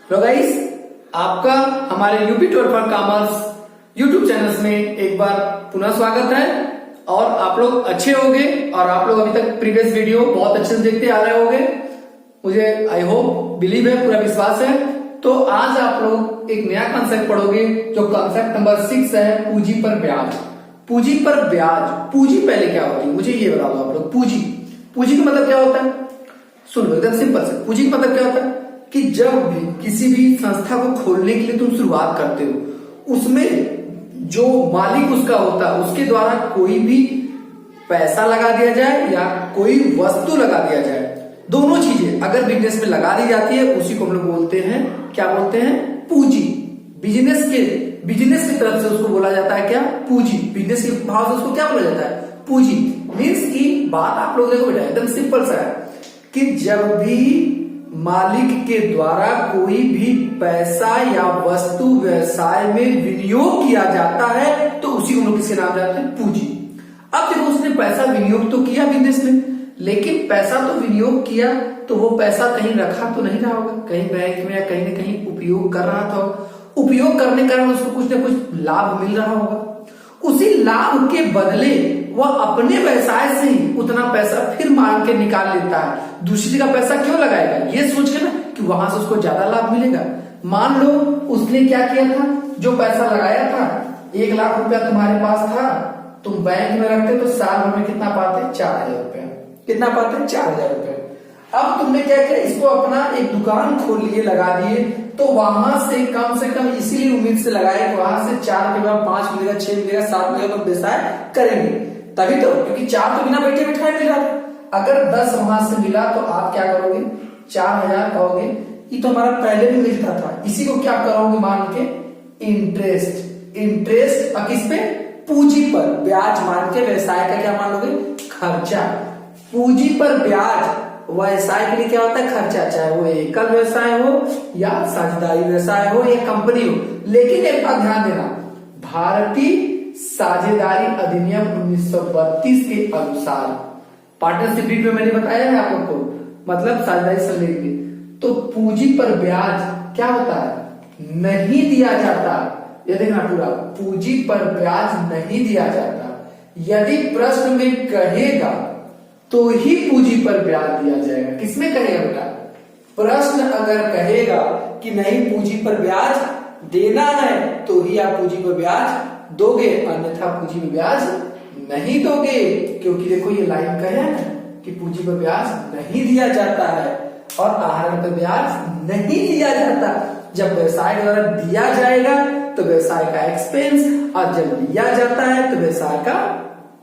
Hello guys, आपका हमारे UP tour for commerce YouTube channel में एक बार पुनः स्वागत है। और आप लोग अच्छे होंगे और आप लोग अभी तक प्रीवियस वीडियो बहुत अच्छे से देखते आ रहे होंगे, मुझे आई होप बिलीव है, पूरा विश्वास है। तो आज आप लोग एक नया कॉन्सेप्ट पढ़ोगे जो कॉन्सेप्ट नंबर 6 है, पूंजी पर ब्याज। पूंजी पर ब्याज, पूंजी पहले क्या होती है मुझे ये बता दो आप लोग। पूंजी का मतलब क्या होता है, सुन लो एकदम सिंपल से। पूंजी का मतलब क्या होता है कि जब भी किसी भी संस्था को खोलने के लिए तुम शुरुआत करते हो, उसमें जो मालिक उसका होता है उसके द्वारा कोई भी पैसा लगा दिया जाए या कोई वस्तु लगा दिया जाए, दोनों चीजें अगर बिजनेस में लगा दी जाती है उसी को हम लोग बोलते हैं, क्या बोलते हैं, पूंजी। बिजनेस की तरफ से उसको बोला जाता है क्या, पूंजी। बिजनेस के भाव से उसको क्या बोला जाता है, पूंजी। मीन्स की बात आप लोग देखो बेटा एकदम सिंपल सा है कि जब भी मालिक के द्वारा कोई भी पैसा या वस्तु व्यवसाय में विनियोग किया जाता है तो उसी को हम लोग किसके नाम जानते हैं, पूंजी। अब देखो उसने पैसा विनियोग तो किया बिजनेस में, लेकिन पैसा तो विनियोग किया तो वो पैसा कहीं रखा तो नहीं रहा होगा, कहीं बैंक में या कहीं ना कहीं उपयोग कर रहा था। उपयोग करने के कारण उसको कुछ ना कुछ लाभ मिल रहा होगा। उसी लाभ के बदले वह अपने व्यवसाय से ही उतना पैसा फिर मांग के निकाल लेता है। दूसरी का पैसा क्यों लगाएगा, ये सोच के ना कि वहां से उसको ज्यादा लाभ मिलेगा। मान लो उसने क्या किया था, जो पैसा लगाया था 1 लाख रुपया तुम्हारे पास था, तुम बैंक में रखते तो साल भर में कितना पाते, 4,000 रुपया। कितना पाते, 4,000 रुपया। अब तुमने क्या किया, इसको अपना एक दुकान खोल लिए, लगा दिए, तो वहां से कम इसीलिए उम्मीद से लगाए कि वहां से 4 के बाद 5 मिलेगा, 6 मिलेगा, 7 मिलेगा तो व्यवसाय करेंगे। तभी तो, क्योंकि 4 तो बिना बैठे बिठाए मिल रहा था। अगर 10 वहां से मिला तो आप क्या करोगे, 4,000 कहोगे, ये तो हमारा पहले भी मिलता था, इसी को क्या करोगे मान के, इंटरेस्ट। किस पे, पूंजी पर ब्याज मान के व्यवसाय का क्या मान लोगे, खर्चा। पूंजी पर ब्याज व्यवसाय के लिए क्या होता है, खर्चा। चाहे वो एकल व्यवसाय हो या साझेदारी व्यवसाय हो या कंपनी हो। लेकिन एक बात ध्यान देना, भारतीय साझेदारी अधिनियम 1932 के अनुसार, पार्टनरशिप डीड में मैंने बताया है आप लोग को, मतलब साझेदारी से लेके, तो पूंजी पर ब्याज क्या होता है, नहीं दिया जाता। ये देखना पूरा, पूंजी पर ब्याज नहीं दिया जाता। यदि प्रश्न में कहेगा तो ही पूंजी पर ब्याज दिया जाएगा। किसमें कहेगा बेटा, प्रश्न अगर कहेगा कि नहीं पूंजी पर ब्याज देना है तो ही आप पूंजी पर ब्याज दोगे, अन्यथा पूंजी पर ब्याज नहीं दोगे। क्योंकि देखो ये लाइन कहे है कि पूंजी पर ब्याज नहीं दिया जाता है और आहरण पर ब्याज नहीं लिया जाता। जब व्यवसाय द्वारा दिया जाएगा तो व्यवसाय का एक्सपेंस, और जब लिया जाता है तो व्यवसाय का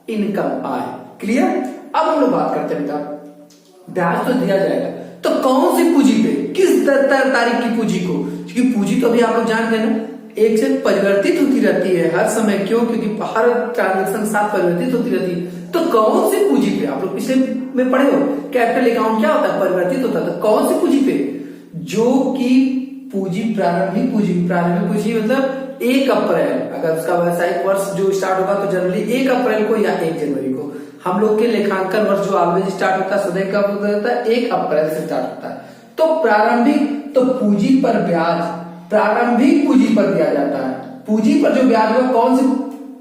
इनकम आय। क्लियर। अब हम लोग बात करते हैं बेटा, ब्याज तो दिया जाएगा तो कौन सी पूंजी पे, किस तारीख की पूंजी को, क्योंकि पूंजी तो अभी आप लोग जान गए ना, एक से परिवर्तित होती रहती है हर समय। क्यों, क्योंकि हर ट्रांजेक्शन साथ परिवर्तित होती रहती है। तो कौन सी पूंजी पे, आप लोग पिछले में पढ़े हो कैपिटल अकाउंट क्या होता है, परिवर्तित होता है। तो कौन सी पूंजी पे, जो कि पूंजी प्रारंभिक पूंजी मतलब 1 अप्रैल, अगर उसका व्यावसायिक वर्ष जो स्टार्ट होगा तो जनरली 1 अप्रैल को या 1 जनवरी को। हम लोग के लेखांकन वर्ष जो ऑलवेज स्टार्ट होता है सदैव कब होता है, 1 अप्रैल से स्टार्ट होता है। तो प्रारंभिक, तो पूंजी पर ब्याज प्रारंभिक पूंजी पर दिया जाता है। पूंजी पर जो ब्याज होगा कौन सी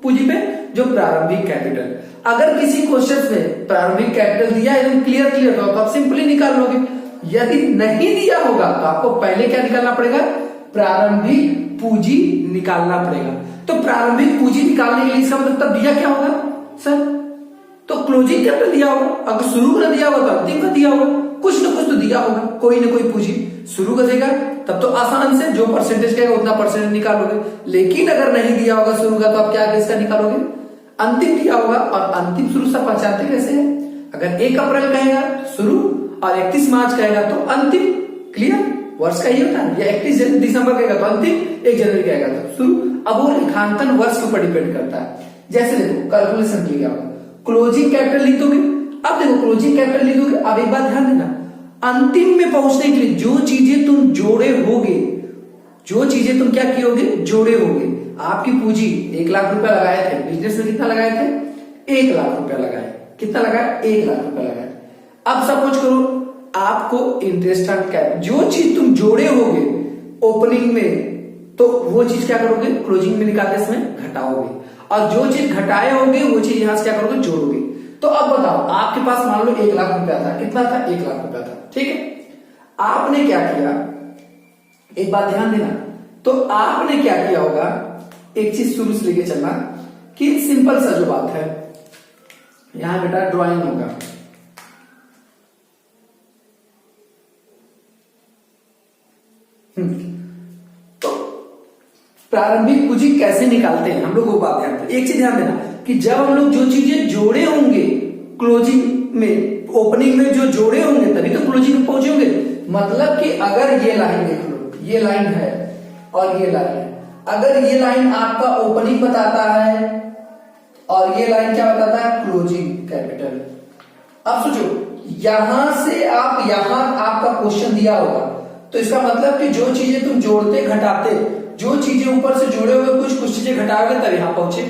पूंजी पे, जो प्रारंभिक कैपिटल। अगर किसी क्वेश्चन में प्रारंभिक कैपिटल दिया एकदम क्लियर तो आप सिंपली निकाल लोगे। यदि नहीं दिया होगा तो आपको पहले क्या निकालना पड़ेगा, प्रारंभिक पूंजी निकालना पड़ेगा। तो प्रारंभिक पूंजी निकालने के लिए इसका मतलब तब दिया क्या होगा सर, तो क्लोजिंग कैपिटल दिया होगा। अगर शुरू का दिया होगा तो अंतिम का दिया होगा, कुछ ना कुछ तो दिया होगा, कोई ना कोई पूंजी शुरू का देगा, तब तो आसान से जो परसेंटेज कहेगा उतना परसेंटेज निकालोगे। लेकिन अगर नहीं दिया होगा शुरू का तो आप क्या इसका निकालोगे, अंतिम दिया होगा। और अंतिम शुरू से पहचानते कैसे है, अगर 1 अप्रैल कहेगा शुरू और 31 मार्च कहेगा तो अंतिम। क्लियर, वर्ष का ही होता है, या 31 दिसंबर कहेगा तो अंतिम, 1 जनवरी कहेगा तो शुरू। अब वो लेखांकन वर्ष के ऊपर डिपेंड करता है। जैसे देखो कैलकुलेशन के लिए क्या, क्लोजिंग कैपिटल लिख दोगे। अब देखो क्लोजिंग कैपिटल लिख दोगे, अब एक बात ध्यान देना, अंतिम में पहुंचने के लिए जो चीजें तुम जोड़े होगे, जो चीजें तुम क्या किए होगे, जोड़े होगे। आपकी पूंजी 1 लाख रुपया लगाए थे, बिजनेस में कितना लगाए थे, 1 लाख रुपया लगाए। कितना लगाया, 1 लाख रुपया लगाए। अब सपोज करो आपको इंटरेस्ट ऑन कैपिटल, जो चीज तुम जोड़े होगे ओपनिंग में, तो वो चीज क्या करोगे, क्लोजिंग में निकालते समय घटाओगे, और जो चीज घटाए होंगे वो चीज यहां से क्या करोगे, जोड़ोगे। तो अब बताओ, आपके पास मान लो 1 लाख रुपया था, कितना था, 1 लाख रुपया था, ठीक है। आपने क्या किया, एक बात ध्यान देना, तो आपने क्या किया होगा, एक चीज शुरू से लेके चलना कि सिंपल सा जो बात है, यहां बेटा ड्राइंग होगा, तो प्रारंभिक पूंजी कैसे निकालते हैं हम लोग, वो बात ध्यान देना। एक चीज ध्यान देना कि जब हम लोग जो चीजें जोड़े होंगे क्लोजिंग में, ओपनिंग में जो जोड़े होंगे तभी तो क्लोजिंग में पहुंचे होंगे। मतलब कि अगर ये लाइन देख लो, ये लाइन है और ये लाइन है, अगर ये लाइन आपका ओपनिंग बताता है और ये लाइन क्या बताता है, क्लोजिंग कैपिटल। अब सोचो, यहां से आप यहां आपका क्वेश्चन दिया होगा, तो इसका मतलब कि जो चीजें तुम जोड़ते घटाते, जो चीजें ऊपर से जोड़े हुए कुछ चीजें घटाओगे तब यहां पहुंचे।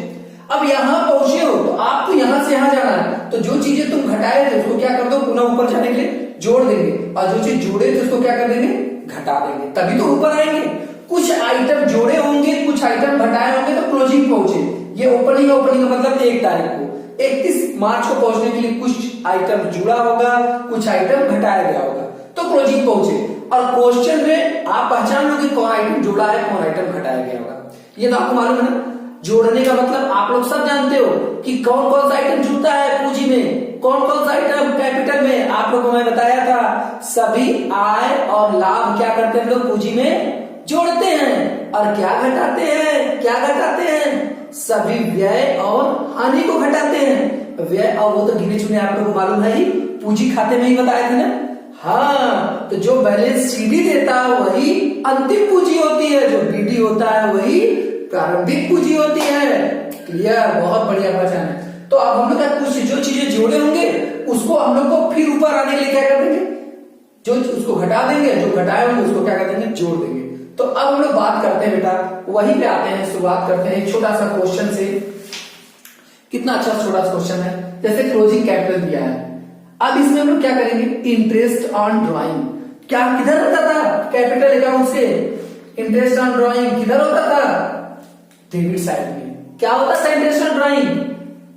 अब यहां पहुंचे हो तो आपको यहां से यहां जाना है, तो जो चीजें तुम घटाए थे उसको क्या कर दो, पुनः ऊपर जाने के लिए जोड़ देंगे, और जो चीज जोड़े थे उसको क्या कर देंगे, घटा देंगे, तभी तो ऊपर आएंगे। कुछ आइटम जोड़े होंगे, कुछ आइटम घटाए होंगे तो क्लोजिंग पहुंचे। ये ओपनिंग का मतलब 1 तारीख को, 31 मार्च को पहुंचने के लिए कुछ आइटम जुड़ा होगा, कुछ आइटम घटाया गया होगा, तो क्लोजिंग पहुंचे। और क्वेश्चन में आप पहचान लो कि कौन आइटम जुड़ा है, कौन आइटम घटाया गया होगा, ये तो आपको मालूम है ना। जोड़ने का मतलब आप लोग सब जानते हो कि कौन कौन सा आइटम जुड़ता है पूंजी में, कौन कौन सा आइटम कैपिटल में। आप लोगों को मैं बताया था, सभी आय और लाभ क्या करते हैं हम लोग, पूंजी में जोड़ते हैं, और क्या घटाते हैं, क्या घटाते हैं, सभी व्यय और हानि को घटाते हैं। व्यय और वो तो गिने चुने आप लोगों को मालूम है ही, पूंजी खाते में ही बताए थे ना। हाँ, तो जो बैलेंस सीडी देता है वही अंतिम पूंजी होती है, जो बीडी होता है वही प्रारंभिक पूंजी होती है। क्लियर, बहुत बढ़िया पहचान है। तो अब हम लोग कुछ जो चीजें जोड़े होंगे उसको हम लोग को फिर ऊपर आने के लिए क्या कर देंगे, जो उसको घटा देंगे, जो घटाए होंगे उसको क्या कर देंगे, जोड़ देंगे। तो अब हम लोग बात करते हैं बेटा, वहीं पे आते हैं, शुरुआत करते हैं एक छोटा सा क्वेश्चन से। कितना अच्छा छोटा सा क्वेश्चन है, जैसे क्लोजिंग कैपिटल दिया है। अब इसमें हम लोग क्या करेंगे, इंटरेस्ट ऑन ड्राइंग, क्या किधर होता था, कैपिटल अकाउंट से इंटरेस्ट ऑन ड्राइंग किधर होता था, डेबिट साइड में। क्या होता था इंटरेस्ट ऑन ड्राइंग,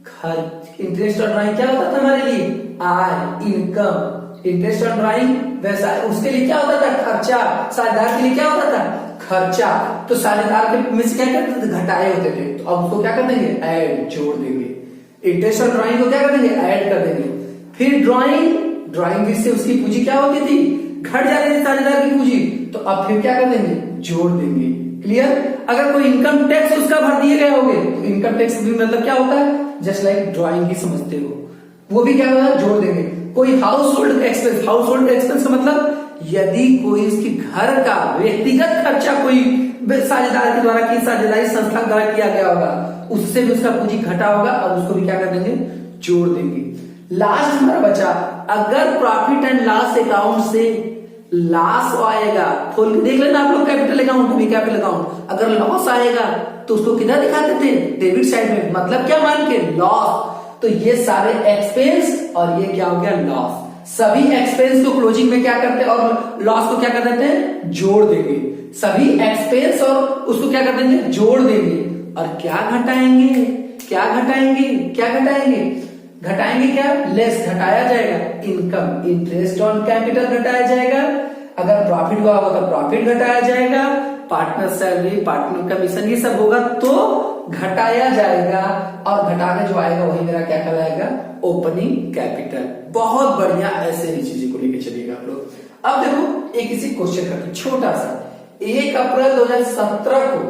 खर्च। इंटरेस्ट ऑन ड्राइंग क्या होता था हमारे लिए, आय, इनकम। इंटरेस्ट ऑन ड्राइंग वैसा, उसके लिए क्या होता था, खर्चा। साझेदार के लिए क्या होता था, खर्चा। तो साझेदार के में से क्या करते थे, घटाए होते थे, तो अब उसको क्या कर देंगे, ऐड, जोड़ देंगे। इंटरेस्ट ऑन ड्राइंग को क्या कर देंगे, ऐड कर देंगे। फिर ड्राइंग से उसकी पूंजी क्या होती थी, घट जाती थी साझेदार की पूंजी, तो अब फिर क्या कर देंगे, जोड़ देंगे। क्लियर। अगर कोई इनकम टैक्स उसका भर दिए गए होंगे तो इनकम टैक्स भी मतलब क्या होता है, जस्ट लाइक ड्राइंग ही समझते हो, वो भी क्या होगा, जोड़ देंगे। कोई house hold expense, house hold expense का मतलब यदि कोई उसकी घर का व्यक्तिगत खर्चा कोई साझेदार के द्वारा की, साझेदारी संस्था द्वारा किया गया होगा, उससे भी उसका पूंजी घटा होगा, अब उसको भी क्या कर देंगे, जोड़ देंगे। लास्ट हमारा बचा, अगर प्रॉफिट एंड लॉस अकाउंट से लॉस आएगा, खोल देख लेना आप लोग कैपिटल अकाउंट में, कैपिटल अकाउंट, अगर लॉस आएगा तो उसको किधर दिखाते थे, डेबिट साइड में। मतलब क्या मान के, लॉस। तो ये सारे एक्सपेंस और ये क्या हो गया, लॉस। सभी एक्सपेंस को क्लोजिंग में क्या करते हैं और लॉस को क्या कर देते हैं, जोड़ देंगे। सभी एक्सपेंस और उसको क्या कर देंगे, जोड़ देंगे। और क्या घटाएंगे, क्या घटाएंगे, क्या घटाएंगे, घटाएंगे क्या, लेस घटाया जाएगा, इनकम, इंटरेस्ट ऑन कैपिटल घटाया जाएगा। अगर प्रॉफिट हुआ होगा तो प्रॉफिट घटाया जाएगा, पार्टनर सैलरी, पार्टनर कमीशन, ये सब होगा तो घटाया जाएगा। और घटा के जो आएगा वही मेरा क्या कहलाएगा, ओपनिंग कैपिटल। बहुत बढ़िया, ऐसे ही चीजें को लेके चलिएगा आप लोग। अब देखो एक इसी क्वेश्चन का छोटा सा, 1 अप्रैल 2017 को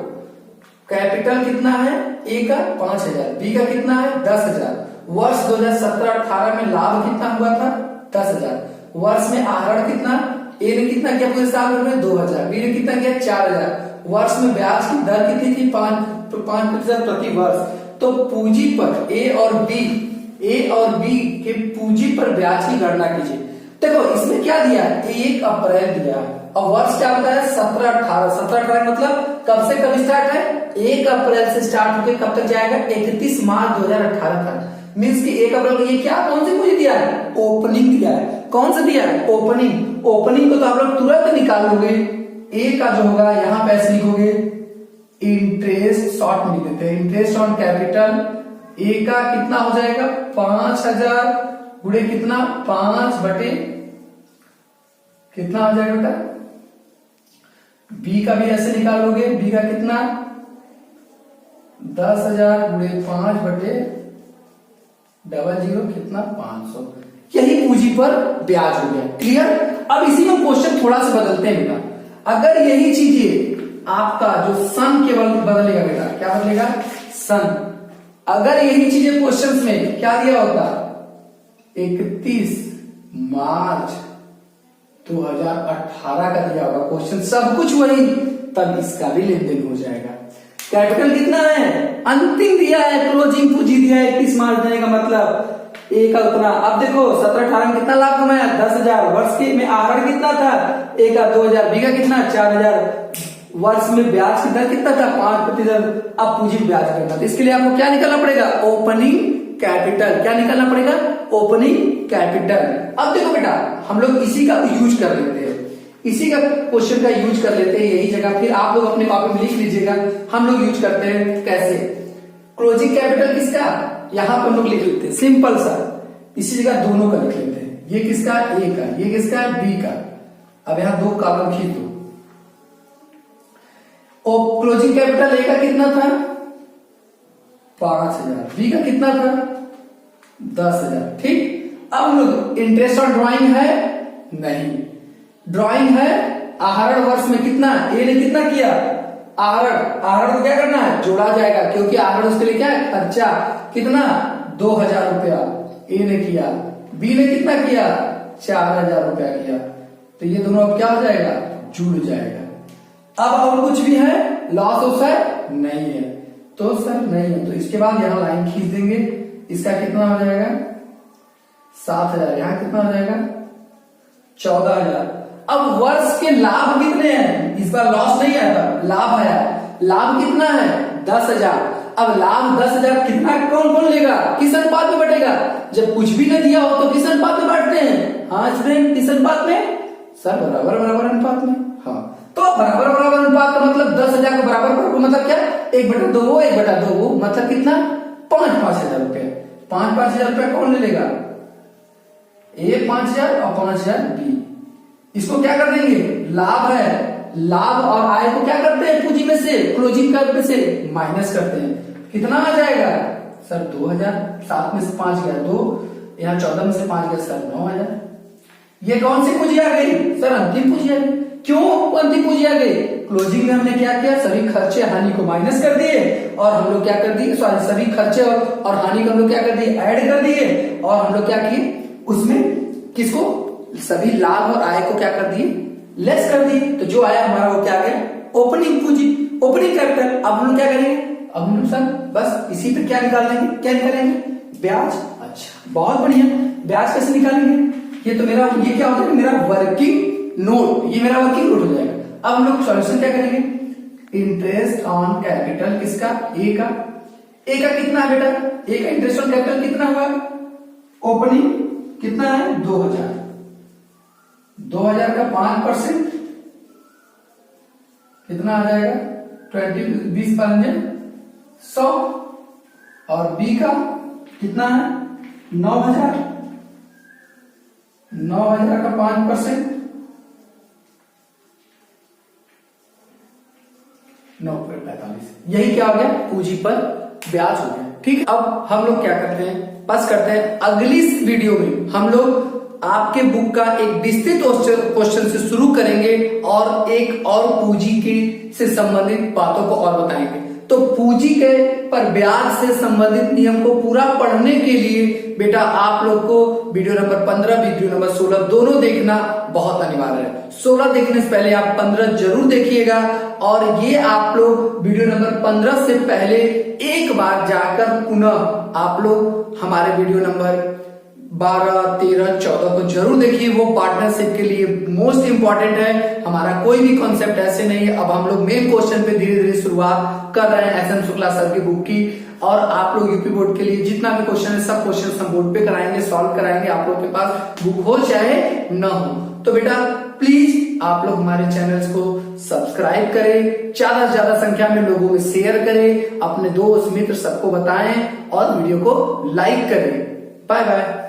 कैपिटल कितना है, ए का 5000, बी का कितना है 10,000। वर्ष 2017-18 में लाभ कितना हुआ था, 10,000। वर्ष में आहरण कितना, ए ने कितना किया पूरे साल में, 2,000। बी ने कितना किया, 4,000। वर्ष में ब्याज की दर कितनी थी, 5% प्रति वर्ष। तो पूंजी पर ए और बी के पूंजी पर ब्याज की गणना कीजिए। देखो इसमें क्या दिया, 1 अप्रैल दिया और वर्ष क्या बताया, 17-18। 17-18 मतलब कब से कब स्टार्ट है, 1 अप्रैल से स्टार्ट होकर कब तक जाएगा, 31 मार्च 2018 तक। मीन्स कि 1 अप्रैल को ये क्या, कौन सी पूंजी दिया है, ओपनिंग दिया है। कौन सा दिया है, ओपनिंग। ओपनिंग को तो आप लोग तुरंत निकाल लोगे, ए का जो होगा यहां पे ऐसे लिखोगे इंटरेस्ट शॉर्ट में लिख देते हैं, इंटरेस्ट ऑन कैपिटल ए का कितना हो जाएगा 5000 गुणे कितना 5 बटे कितना हो जाएगा बेटा, बी का भी ऐसे निकालोगे, बी का कितना 10,000 गुणे 5 बटे 00 कितना 500, यही पूंजी पर ब्याज हो गया। क्लियर। अब इसी में क्वेश्चन थोड़ा सा बदलते हैं बेटा, अगर यही चीजें आपका जो सन केवल बदलेगा बेटा, क्या बदलेगा सन, अगर यही चीजें क्वेश्चंस में क्या दिया होता 31 मार्च 2018 का दिया होगा क्वेश्चन, सब कुछ वही, तब इसका भी लेन देन हो जाएगा। कैपिटल कितना है अंतिम दिया है, क्लोजिंग पूंजी दिया है 31 मार्च देने का मतलब ए का उतना। अब देखो 17-18 में कितना लाभ कमाया 10,000, वर्ष के में आहरण कितना था ए का 2,000, बी का कितना 4,000, वर्ष में ब्याज की दर कितना था 5%। अब पूंजी ब्याज करना, तो इसके लिए आपको क्या निकालना पड़ेगा ओपनिंग कैपिटल, क्या निकालना पड़ेगा ओपनिंग कैपिटल। अब देखो बेटा हम लोग इसी का यूज कर लेते हैं, इसी का क्वेश्चन का यूज कर लेते हैं यही जगह, फिर आप लोग अपने कॉपी में लिख लीजिएगा। हम लोग यूज करते हैं कैसे, क्लोजिंग कैपिटल किसका यहां पर हम लोग लिख लेते हैं सिंपल सा, इसी जगह दोनों का लिख लेते हैं, ये किसका ए का, ये किसका बी का। अब यहां दो कॉलम खींच दो, और क्लोजिंग कैपिटल ए का कितना था 5,000, बी का कितना था 10,000। ठीक। अब हम लोग इंटरेस्ट ऑन ड्रॉइंग है नहीं, ड्रॉइंग है आहरण वर्ष में कितना ए ने कितना किया आहरण, आहरण को क्या करना है जोड़ा जाएगा, क्योंकि आहरण उसके लिए क्या है खर्चा, कितना 2,000 रुपया ए ने किया, बी ने कितना किया 4,000 रुपया किया, तो ये दोनों अब क्या हो जाएगा जुड़ जाएगा। अब और कुछ भी है लॉस ऑफ है नहीं है, तो सर नहीं है, तो इसके बाद यहां लाइन खींच देंगे, इसका कितना हो जाएगा 7,000, यहां कितना हो जाएगा 14,000। अब वर्ष के लाभ कितने हैं, इस बार लॉस नहीं आया था लाभ आया, लाभ कितना है 10,000। अब लाभ 10,000 कितना कौन कौन लेगा, किस अनुपात में बटेगा, जब कुछ भी न दिया हो तो किस अनुपात में बांटते हैं, हाँ स्टूडेंट किस अनुपात में सर बराबर बराबर अनुपात में। हाँ तो बराबर बराबर अनुपात का मतलब 10,000 को बराबर को मतलब क्या 1/2 वो 1/2 वो मतलब कितना 5,000 रुपए, 5,000 रुपया कौन ले लेगा ए 5,000 और 5,000 बी। इसको क्या कर देंगे लाभ है, लाभ और आय को क्या करते हैं पूंजी में से क्लोजिंग कर में से माइनस करते हैं, कितना आ जाएगा सर 2,000, 7 में से 5 गया 2, यहाँ 14 में से 5 गया सर 9,000। ये कौन सी पूंजी आ गई सर अंतिम पूंजी आ गई। क्यों अंतिम पूंजी आ गई, क्लोजिंग में हमने क्या किया सभी खर्चे हानि को माइनस कर दिए, और हम लोग क्या कर दिए सॉरी सभी खर्चे और हानि को हम लोग क्या कर दिए ऐड कर दिए, और हम लोग क्या किए उसमें किसको सभी लाभ और आय को क्या कर दिए लेस कर दिए, तो जो आया हमारा वो क्या गया ओपनिंग पूंजी ओपनिंग कैपिटल। अब हम लोग क्या करेंगे, अब हम लोग सर बस इसी पे क्या निकाल लेंगे, क्या निकालेंगे ब्याज। अच्छा बहुत बढ़िया, ब्याज कैसे निकालेंगे, ये तो मेरा ये क्या हो जाएगा मेरा वर्किंग नोट, ये मेरा वर्किंग नोट हो जाएगा। अब हम लोग सॉल्यूशन क्या करेंगे, इंटरेस्ट ऑन कैपिटल किसका ए का, ए का कितना है बेटा ए का इंटरेस्ट ऑन कैपिटल कितना हुआ ओपनिंग कितना है 2,000, 2,000 का 5% कितना आ जाएगा 20 100, और बी का कितना है 9,000, 9,000 का 5% 9,45, यही क्या हो गया पूंजी पर ब्याज हो गया। ठीक है, अब हम लोग क्या करते हैं बस करते हैं अगली वीडियो में हम लोग आपके बुक का एक विस्तृत क्वेश्चन से शुरू करेंगे और एक और पूंजी की से संबंधित बातों को और बताएंगे। तो पूंजी के पर ब्याज से संबंधित नियम को पूरा पढ़ने के लिए बेटा आप लोग को वीडियो नंबर 15 वीडियो नंबर 16 दोनों देखना बहुत अनिवार्य है। 16 देखने से पहले आप 15 जरूर देखिएगा, और ये आप लोग वीडियो नंबर 15 से पहले एक बार जाकर पुनः आप लोग हमारे वीडियो नंबर 12, 13, 14 को जरूर देखिए, वो पार्टनरशिप के लिए मोस्ट इंपॉर्टेंट है। हमारा कोई भी कॉन्सेप्ट ऐसे नहीं है। अब हम लोग मेन क्वेश्चन पे धीरे धीरे शुरुआत कर रहे हैं एसएम शुक्ला सर की बुक की, और आप लोग यूपी बोर्ड के लिए जितना भी क्वेश्चन है सब क्वेश्चन हम बोर्ड पे कराएंगे, सॉल्व कराएंगे, आप लोग के पास बुक हो चाहे न हो। तो बेटा प्लीज आप लोग हमारे चैनल्स को सब्सक्राइब करें, ज्यादा से ज्यादा संख्या में लोगों में शेयर करें, अपने दोस्त मित्र सबको बताएं और वीडियो को लाइक करें। Bye bye.